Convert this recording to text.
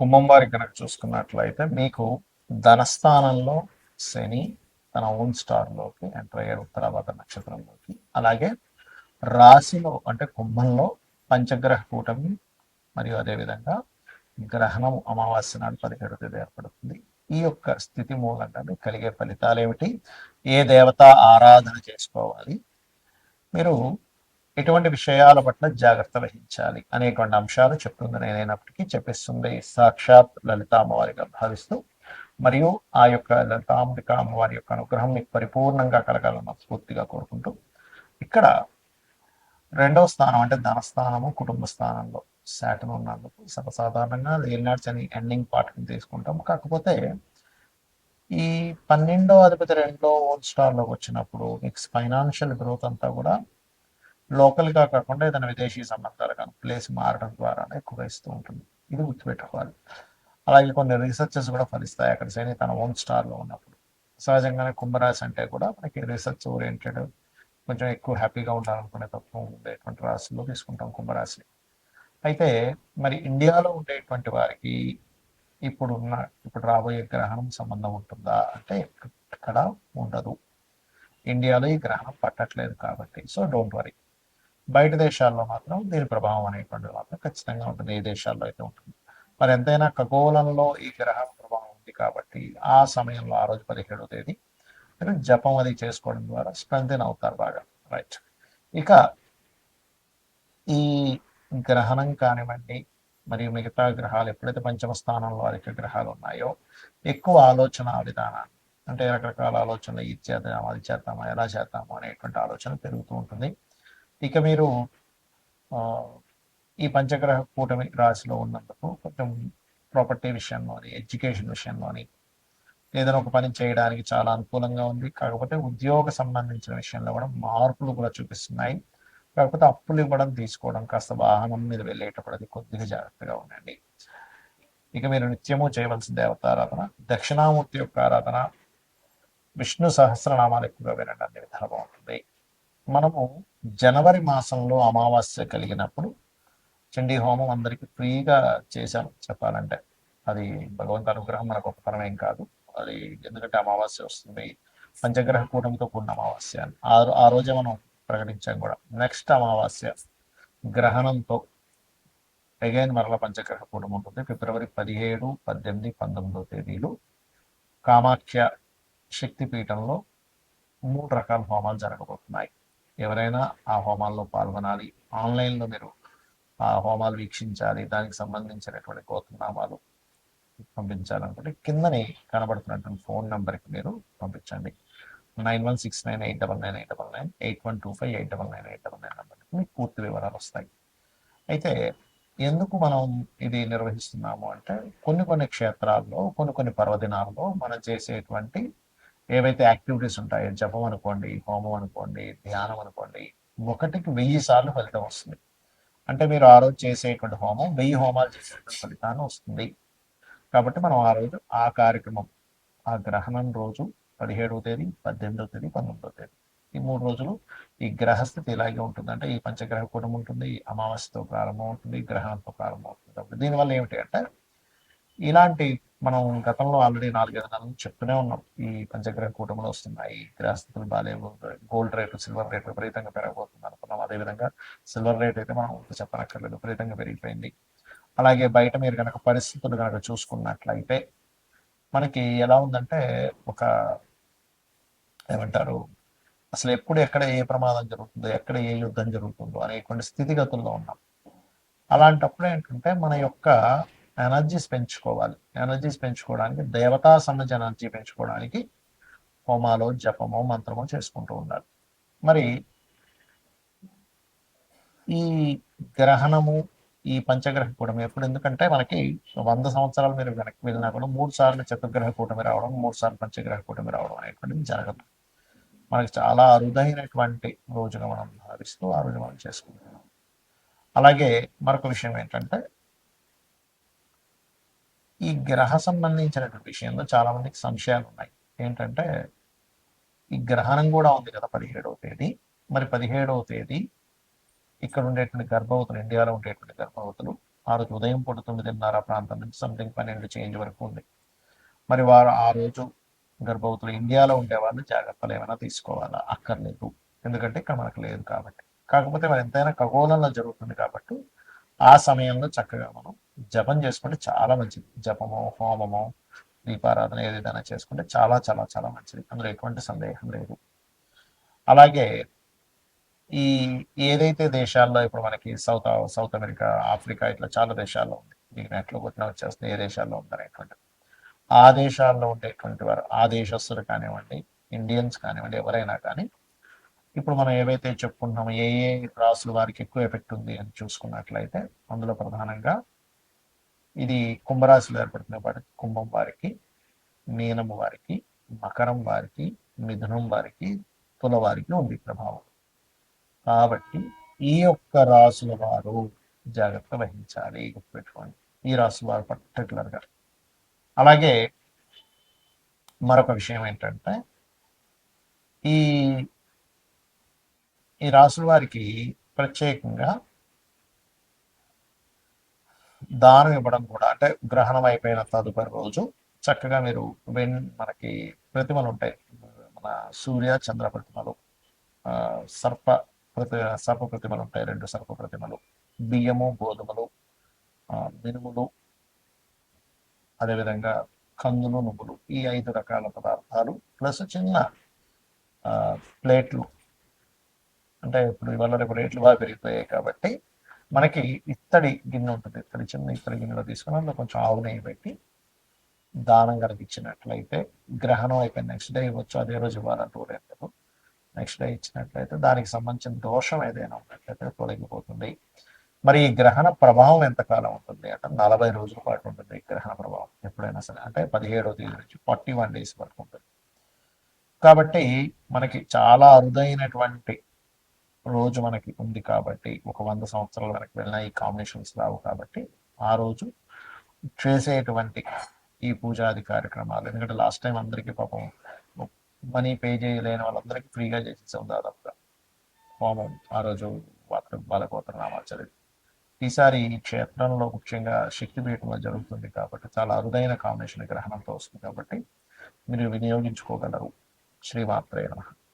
కుంభం వారికి కనుక చూసుకున్నట్లయితే మీకు ధనస్థానంలో శని తన ఓన్ స్టార్లోకి ఎంటర్ అయ్యాడు ఉత్తరాభాద్ర నక్షత్రంలోకి. అలాగే రాశిలో అంటే కుంభంలో పంచగ్రహ కూటమి మరియు అదేవిధంగా గ్రహణం అమావాస్య నాడు 17వ తేదీ ఏర్పడుతుంది. ఈ యొక్క స్థితి మూలంగా మీకు కలిగే ఫలితాలు ఏమిటి, ఏ దేవత ఆరాధన చేసుకోవాలి, మీరు ఎటువంటి విషయాల పట్ల జాగ్రత్త వహించాలి అనేటువంటి అంశాలు చెప్తుంది నేనైనప్పటికీ చెప్పిస్తుంది సాక్షాత్ లలిత అమ్మవారిగా భావిస్తూ, మరియు ఆ యొక్క లలితాంబిక అమ్మవారి యొక్క అనుగ్రహం మీకు పరిపూర్ణంగా కలగాలని మనస్ఫూర్తిగా కోరుకుంటూ, ఇక్కడ రెండవ స్థానం అంటే ధనస్థానము కుటుంబ స్థానంలో శాటన్ ఉన్నందుకు సర్వసాధారణంగా ఏలినాటి శని ఎండింగ్ పార్ట్ని తీసుకుంటాం. కాకపోతే ఈ 12వ అధిపతి 2లో ఓన్ స్టార్లోకి వచ్చినప్పుడు మీకు ఫైనాన్షియల్ గ్రోత్ అంతా కూడా లోకల్గా కాకుండా ఏదైనా విదేశీ సంబంధాలు కానీ ప్లేస్ మారడం ద్వారానే ఎక్కువగా ఇస్తూ ఉంటుంది. ఇది గుర్తుపెట్టుకోవాలి. అలాగే కొన్ని రీసెర్చెస్ కూడా ఫలిస్తాయి అక్కడ శని తన ఓన్ స్టార్లో ఉన్నప్పుడు. సహజంగానే కుంభరాశి అంటే కూడా మనకి రీసెర్చ్ ఓరియంటెడ్, కొంచెం ఎక్కువ హ్యాపీగా ఉండాలనుకునే తత్వం ఉండేటువంటి రాశిలో తీసుకుంటాం కుంభరాశి. అయితే మరి ఇండియాలో ఉండేటువంటి వారికి ఇప్పుడు రాబోయే గ్రహణం సంబంధం ఉంటుందా అంటే ఎక్కడ ఉండదు. ఇండియాలో ఈ గ్రహణం పట్టట్లేదు కాబట్టి సో డోంట్ వరీ. బయట దేశాల్లో మాత్రం దీని ప్రభావం అనేటువంటిది మాత్రం ఖచ్చితంగా ఉంటుంది, ఏ దేశాల్లో అయితే ఉంటుంది. మరి ఎంతైనా ఖగోళంలో ఈ గ్రహం ప్రభావం ఉంది కాబట్టి ఆ సమయంలో ఆ రోజు 17వ తేదీ మీరు జపం అది చేసుకోవడం ద్వారా స్ట్రెంథెన్ అవుతారు బాగా. రైట్. ఇక ఈ గ్రహణం కానివ్వండి మరియు మిగతా గ్రహాలు ఎప్పుడైతే పంచమ స్థానంలో అధిక గ్రహాలు ఉన్నాయో ఎక్కువ ఆలోచన విధానాన్ని, అంటే రకరకాల ఆలోచనలు ఇది చేద్దాం అది చేద్దామా ఎలా చేద్దాము అనేటువంటి ఆలోచన పెరుగుతూ ఉంటుంది. ఇక మీరు ఈ పంచగ్రహ కూటమి రాశిలో ఉన్నందుకు కొంచెం ప్రాపర్టీ విషయంలోని, ఎడ్యుకేషన్ విషయంలోని ఏదైనా ఒక పని చేయడానికి చాలా అనుకూలంగా ఉంది. కాకపోతే ఉద్యోగ సంబంధించిన విషయంలో కూడా మార్పులు కూడా చూపిస్తున్నాయి. కాకపోతే అప్పులు ఇవ్వడం తీసుకోవడం కాస్త వాహనం మీద వెళ్ళేటప్పుడు అది కొద్దిగా జాగ్రత్తగా ఉండండి. ఇక మీరు నిత్యము చేయవలసిన దేవతారాధన దక్షిణామూర్తి యొక్క ఆరాధన, విష్ణు సహస్రనామాలు ఎక్కువగా వినండి, అన్ని విధాలు బాగుంటుంది. మనము జనవరి మాసంలో అమావాస్య కలిగినప్పుడు చండీ హోమం అందరికీ ఫ్రీగా చేశాం చెప్పాలంటే. అది భగవంతు అనుగ్రహం, మన గొప్పతనం ఏం కాదు అది. ఎందుకంటే అమావాస్య వస్తుంది, పంచగ్రహ కూటమితో కూడిన అమావాస్య అని ఆ రోజే మనం ప్రకటించాం కూడా. నెక్స్ట్ అమావాస్య గ్రహణంతో అగైన్ మరల పంచగ్రహ కూటమి ఉంటుంది. ఫిబ్రవరి 17, 18, 19వ తేదీలు కామాఖ్య శక్తిపీఠంలో 3 రకాల హోమాలు జరగబోతున్నాయి. ఎవరైనా ఆ హోమాల్లో పాల్గొనాలి, ఆన్లైన్లో మీరు ఆ హోమాలు వీక్షించాలి, దానికి సంబంధించినటువంటి గోత్రనామాలు పంపించాలనుకుంటే కిందని కనబడుతున్నటువంటి ఫోన్ నెంబర్కి మీరు పంపించండి. 9169899899 8125899899 నెంబర్కి మీకు పూర్తి వివరాలు వస్తాయి. అయితే ఎందుకు మనం ఇది నిర్వహిస్తున్నాము అంటే కొన్ని క్షేత్రాల్లో కొన్ని పర్వదినాల్లో మనం చేసేటువంటి ఏవైతే యాక్టివిటీస్ ఉంటాయో, జపం అనుకోండి, హోమం అనుకోండి, ధ్యానం అనుకోండి, ఒకటికి 1000 సార్లు ఫలితం వస్తుంది. అంటే మీరు ఆ రోజు చేసేటువంటి హోమం 1000 హోమాలు చేసేటువంటి ఫలితాన్ని వస్తుంది. కాబట్టి మనం ఆ రోజు ఆ కార్యక్రమం, ఆ గ్రహణం రోజు 17వ తేదీ, 18వ తేదీ, 19వ తేదీ ఈ 3 రోజులు ఈ గ్రహస్థితి ఇలాగే ఉంటుంది. అంటే ఈ పంచగ్రహ కూటమి ఉంటుంది, అమావాస్యతో ప్రారంభం అవుతుంది, గ్రహణంతో ప్రారంభం అవుతుంది. కాబట్టి దీనివల్ల ఏమిటి అంటే ఇలాంటి మనం గతంలో ఆల్రెడీ 4-5 నెలలు చెప్తూనే ఉన్నాం, ఈ పంచగ్రహ కూటములు వస్తున్నాయి, గ్రహస్థితులు బాగాలేవు, గోల్డ్ రేటు సిల్వర్ రేట్ విపరీతంగా పెరగబోతుంది అనుకున్నాం. అదేవిధంగా సిల్వర్ రేట్ అయితే మనం చెప్పనక్కర్లేదు, విపరీతంగా పెరిగిపోయింది. అలాగే బయట మీరు కనుక పరిస్థితులు కనుక చూసుకున్నట్లయితే మనకి ఎలా ఉందంటే ఒక ఏమంటారు, అసలు ఎప్పుడు ఎక్కడ ఏ ప్రమాదం జరుగుతుందో, ఎక్కడ ఏ యుద్ధం జరుగుతుందో అనేటువంటి స్థితిగతుల్లో ఉన్నాం. అలాంటప్పుడు ఏంటంటే మన యొక్క ఎనర్జీస్ పెంచుకోవాలి. ఎనర్జీస్ పెంచుకోవడానికి, దేవతా సంబంధించిన ఎనర్జీ పెంచుకోవడానికి హోమాలో జపమో మంత్రమో చేసుకుంటూ ఉండాలి. మరి ఈ గ్రహణము, ఈ పంచగ్రహ కూటమి ఎప్పుడు, ఎందుకంటే మనకి 100 సంవత్సరాలు మీరు వెనక్కి వెళ్ళినా కూడా 3 సార్లు చతుర్గ్రహ కూటమి రావడం, 3 సార్లు పంచగ్రహ కూటమి రావడం అనేటువంటిది జరగదు. మనకి చాలా అరుదైనటువంటి రోజుగా మనం భావిస్తూ ఆ రోజు మనం చేసుకుంటున్నాం. అలాగే మరొక విషయం ఏంటంటే ఈ గ్రహ సంబంధించినటువంటి విషయంలో చాలా మందికి సంశయాలు ఉన్నాయి. ఏంటంటే ఈ గ్రహణం కూడా ఉంది కదా 17వ తేదీ. మరి 17వ తేదీ ఇక్కడ ఉండేటువంటి గర్భవతులు, ఇండియాలో ఉండేటువంటి గర్భవతులు ఆ రోజు ఉదయం పూట 9:30 ప్రాంతం నుంచి సంథింగ్ 12 చేంజ్ వరకు ఉంది. మరి వారు ఆ రోజు గర్భవతులు ఇండియాలో ఉండేవాళ్ళు జాగ్రత్తలు ఏమైనా తీసుకోవాలా? అక్కర్లేదు. ఎందుకంటే ఇక్కడ మనకు లేదు కాబట్టి. కాకపోతే మరి ఎంతైనా ఖగోళంలో జరుగుతుంది కాబట్టి ఆ సమయంలో చక్కగా మనం జపం చేసుకుంటే చాలా మంచిది. జపమో, హోమమో, దీపారాధన ఏదైనా చేసుకుంటే చాలా చాలా చాలా మంచిది. అందులో ఎటువంటి సందేహం లేదు. అలాగే ఈ ఏదైతే దేశాల్లో ఇప్పుడు మనకి సౌత్ అమెరికా, ఆఫ్రికా ఇట్లా చాలా దేశాల్లో ఉంది. మీకు నెట్లో కొట్టిన వచ్చేస్తే ఏ దేశాల్లో ఉందనేటువంటిది. ఆ దేశాల్లో ఉండేటువంటి వారు, ఆ దేశస్తులు కానివ్వండి, ఇండియన్స్ కానివ్వండి, ఎవరైనా కానీ ఇప్పుడు మనం ఏవైతే చెప్పుకుంటున్నామో ఏ ఏ రాసుల వారికి ఎక్కువ ఎఫెక్ట్ ఉంది అని చూసుకున్నట్లయితే అందులో ప్రధానంగా ఇది కుంభరాశిలో ఏర్పడుతున్న వారికి, కుంభం వారికి, మీనము వారికి, మకరం వారికి, మిథునం వారికి, తుల వారికి ఉంది ప్రభావం. కాబట్టి ఈ యొక్క రాసుల వారు జాగ్రత్త వహించాలి, గుర్తుపెట్టుకోండి. ఈ రాసు వారు పర్టికులర్గా. అలాగే మరొక విషయం ఏంటంటే ఈ ఈ రాసుల వారికి ప్రత్యేకంగా దానం ఇవ్వడం కూడా, అంటే గ్రహణం అయిపోయిన తదుపరి రోజు చక్కగా మీరు మనకి ప్రతిమలు ఉంటాయి, మన సూర్య చంద్ర ప్రతిమలు, ఆ, సర్ప సర్ప ప్రతిమలు ఉంటాయి, 2 సర్ప ప్రతిమలు, బియ్యము, గోధుమలు, మినుములు, అదేవిధంగా కందులు, నువ్వులు, ఈ 5 రకాల పదార్థాలు ప్లస్ చిన్న ప్లేట్లు. అంటే ఇప్పుడు ఇవాళ రేపు రేట్లు బాగా పెరిగిపోయాయి కాబట్టి మనకి ఇత్తడి గిన్నె ఉంటుంది, చిన్న ఇత్తడి గిన్నెలో తీసుకుని అందులో కొంచెం ఆవు నెయ్యి పెట్టి దానం కనుక ఇచ్చినట్లయితే గ్రహణం అయిపోయిన నెక్స్ట్ డే ఇవ్వచ్చు, అదే రోజు ఇవ్వాలంటూ లేదు. నెక్స్ట్ డే ఇచ్చినట్లయితే దానికి సంబంధించిన దోషం ఏదైనా ఉన్నట్లయితే తొలగిపోతుంది. మరి ఈ గ్రహణ ప్రభావం ఎంతకాలం ఉంటుంది అంటే 40 రోజుల పాటు ఉంటుంది ఈ గ్రహణ ప్రభావం ఎప్పుడైనా సరే. అంటే 17వ తేదీ నుంచి 41 days వరకు ఉంటుంది. కాబట్టి మనకి చాలా అరుదైనటువంటి రోజు మనకి ఉంది కాబట్టి, ఒక 100 సంవత్సరాల వరకు వెళ్ళినా ఈ కాంబినేషన్స్ రావు కాబట్టి ఆ రోజు చేసేటువంటి ఈ పూజాది కార్యక్రమాలు, ఎందుకంటే లాస్ట్ టైం అందరికీ పాపం మనీ పే చేయలేని వాళ్ళందరికీ ఫ్రీగా చేసేసాం దాదాపుగా హోమం ఆ రోజు బాలకోత్ర నామాచరి. ఈసారి ఈ క్షేత్రంలో ముఖ్యంగా శక్తిపీఠంలో జరుగుతుంది కాబట్టి చాలా అరుదైన కాంబినేషన్ గ్రహణంతో వస్తుంది కాబట్టి మీరు వినియోగించుకోగలరు. శ్రీమాత్రే నమః.